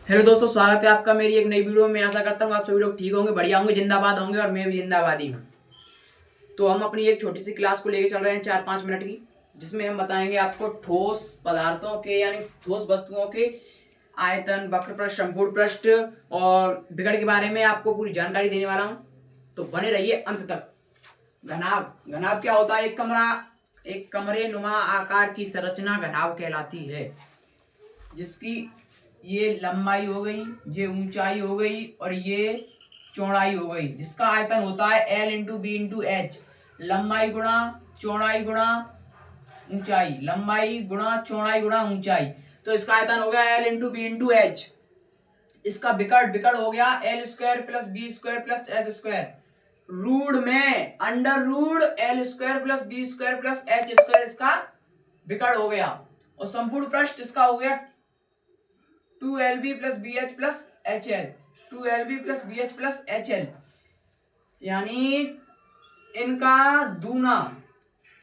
Hello दोस्तों, स्वागत है आपका मेरी एक नई वीडियो में। आशा करता हूँ आप सभी लोग ठीक होंगे, बढ़िया होंगे, जिंदाबाद होंगे और मैं भी जिंदाबादी हूँ। तो हम अपनी एक छोटी सी क्लास को लेकर चल रहे हैं 4-5 मिनट की, जिसमें हम बताएंगे आपको ठोस पदार्थों के यानी ठोस वस्तुओं के आयतन, वक्र पृष्ठ, संपूर्ण पृष्ठ और विकर्ण के बारे में आपको पूरी जानकारी देने वाला हूँ। तो बने रहिए अंत तक। घनाभ घनाभ क्या होता है? एक कमरे नुमा आकार की संरचना घनाभ कहलाती है, जिसकी ये लंबाई हो गई, ये ऊंचाई हो गई और ये चौड़ाई हो गई, जिसका आयतन होता है L into B into H. लंबाई गुणा चौड़ाई गुणा ऊंचाई, लंबाई गुणा चौड़ाई गुणा ऊंचाई। तो इसका आयतन हो गया L into B into H. इसका विकर्ण हो गया L square plus B square plus H square. Root में under root L square plus B square plus H square इसका विकर्ण हो गया। और संपूर्ण पृष्ठ इसका हो गया 2LB plus B H plus H L, 2LB plus B H plus H L, यानी इनका दूना,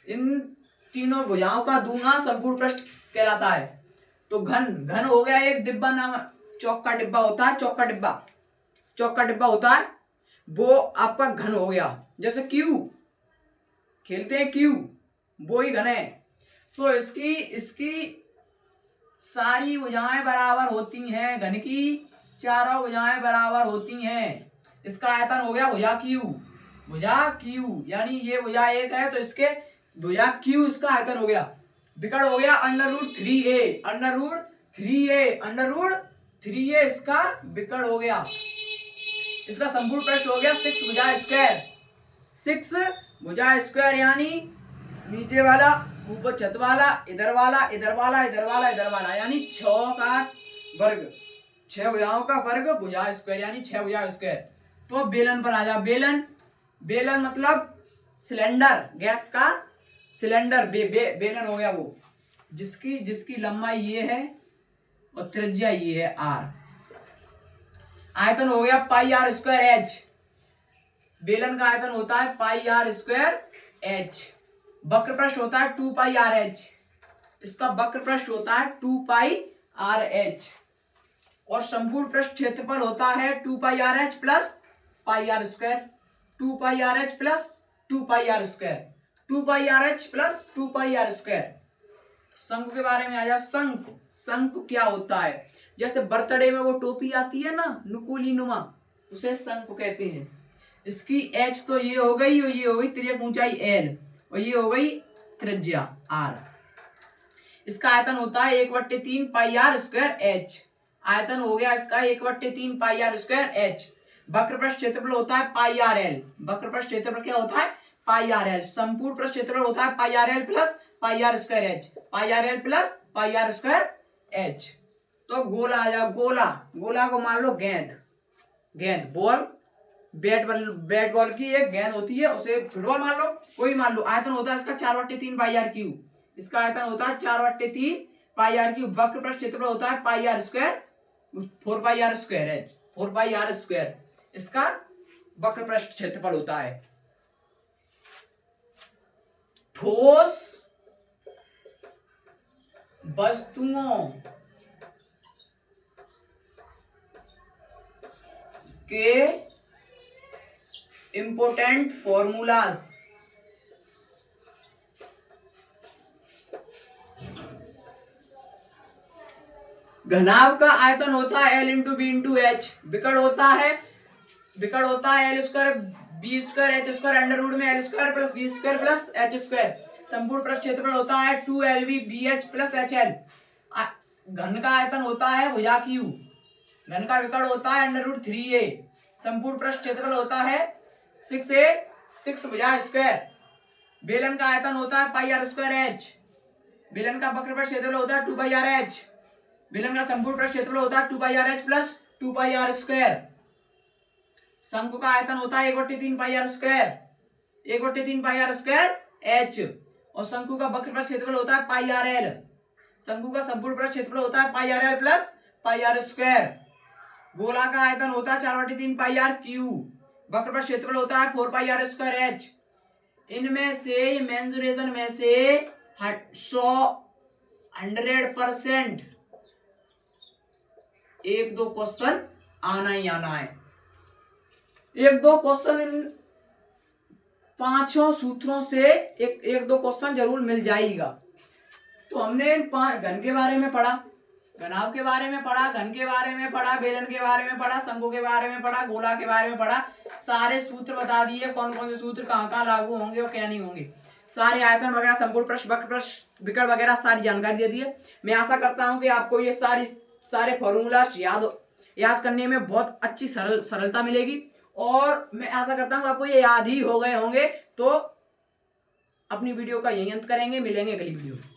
इन तीनों भुजाओं का दूना संपूर्ण पृष्ठ कहलाता है। तो घन घन हो गया एक डिब्बा, नाम चौक का डिब्बा होता है, चौक का डिब्बा होता है, वो आपका घन हो गया। जैसे क्यू खेलते हैं, क्यू वो ही घन है। तो इसकी सारी भुजाएं बराबर होती हैं, घन की चारों भुजाएं बराबर होती हैं। इसका आयतन हो गया भुजा क्यू, यानी ये भुजा एक है तो इसके भुजा क्यू, इसका आयतन हो गया। विकर्ण हो गया अंडर रूट 3a, इसका विकर्ण हो गया। इसका संपूर्ण पृष्ठ हो गया 6 भुजा स्क्वायर, यानी नीचे वाला, ऊपर छत वाला, इधर वाला, इधर वाला, इधर वाला, इधर वाला, यानी 6 का वर्ग, 6 भुजाओं का वर्ग भुजा स्क्वायर, यानी 6 भुजा स्क्वायर। तो बेलन पर आ जा। बेलन मतलब सिलेंडर, गैस का सिलेंडर, बेलन हो गया वो, जिसकी लंबाई ये है और त्रिज्या ये है r। आयतन हो गया पाई आर स्क्वायर एच। बेलन का आयतन होता है पाई आर स्क्वायर एच। वक्र पृष्ठ होता है 2 पाई आर एच। इसका वक्र पृष्ठ होता है 2 पाई आर एच। और संपूर्ण पृष्ठ क्षेत्रफल होता है 2 pi R H plus pi R square, 2 pi R H plus 2 pi R square, 2 pi R H plus 2 pi R square. शंकु के बारे में आ जा। शंकु क्या होता है? जैसे बर्थडे में वो टोपी आती है ना, नुकीली नुमा, उसे शंकु कहते हैं। इसकी एच तो ये हो गई और ये हो गई तिर्यक ऊंचाई एल, और ये हो गई त्रिज्या आर। इसका आयतन होता है 1/3 पाई आर स्क्वायर एच। आयतन हो गया इसका 1/3 पाई आर स्क्वायर एच। वक्र पृष्ठ क्षेत्रफल होता है पाई आर एल। वक्र पृष्ठ क्षेत्रफल क्या होता है? Pi R L. संपूर्ण पृष्ठ क्षेत्रफल होता है pi R L plus pi R square H, pi R L plus pi R square H. तो गोला आ जाओ। गोला को मान लो गेंद बॉल, बैट बॉल की एक गेंद होती है, उसे फुटबॉल मान लो, कोई मान लो। आयतन होता है इसका 4/3 पाई आर क्यूब। इसका आयतन होता है 4/3 पाई आर क्यूब। वक्र पृष्ठ क्षेत्रफल होता है pi R square 4 pi R square है, 4 पाई आर स्क्वायर इसका वक्र पृष्ठ क्षेत्रफल होता है। ठोस वस्तुओं के इंपोर्टेंट फॉर्मूलाज। घनाभ का आयतन होता है L into B into H. विकर्ण होता है L square B square H square, under root में L square plus B square plus H square. संपूर्ण पृष्ठ क्षेत्रफल होता है 2LB BH प्लस HL। घन का आयतन होता है भुजा क्यू। घन का विकर्ण होता है अंडर रूट 3a। संपूर्ण पृष्ठ क्षेत्रफल होता है 6a, 6 भुजा स्क्वायर। बेलन का आयतन होता है पाई आर स्क्वायर एच। बेलन का वक्र पृष्ठ क्षेत्रफल होता है 2 पाई आर एच। बेलन का संपूर्ण पृष्ठ क्षेत्रफल होता है 2 pi R H plus 2 pi R square. शंकु का आयतन होता है 1/3 pi R square, 1/3 pi R square H. और शंकु का वक्र पृष्ठ क्षेत्रफल होता है पाई आर एल। शंकु का संपूर्ण पृष्ठ क्षेत्रफल होता है pi R L plus pi R square. गोला का आयतन होता है 4/3 पाई आर क्यू। वक्र पृष्ठ क्षेत्रफल होता है 4 पाई आर स्क्वायर एच। इनमें से मेंसुरेशन में से 100% एक दो क्वेश्चन आना ही आना है। एक दो क्वेश्चन इन पांचों सूत्रों से एक दो क्वेश्चन जरूर मिल जाएगा। तो हमने घन के बारे में पढ़ा, घनाभ के बारे में पढ़ा, घन के बारे में पढ़ा, बेलन के बारे में पढ़ा, शंकु के बारे में पढ़ा, गोला के बारे में पढ़ा। सारे सूत्र बता दिए, कौन कौन से सूत्र कहाँ कहाँ लागू होंगे और क्या नहीं होंगे। सारे आयतन वगैरह, संपूर्ण प्रश्न, वक्र प्रश्न, विकर्ण वगैरह सारी जानकारी दे दी है। मैं आशा करता हूँ कि आपको ये सारे फॉर्मूलास याद करने में बहुत अच्छी सरलता मिलेगी और मैं आशा करता हूँ आपको ये याद ही हो गए होंगे। तो अपनी वीडियो का यही अंत करेंगे, मिलेंगे अगली वीडियो में।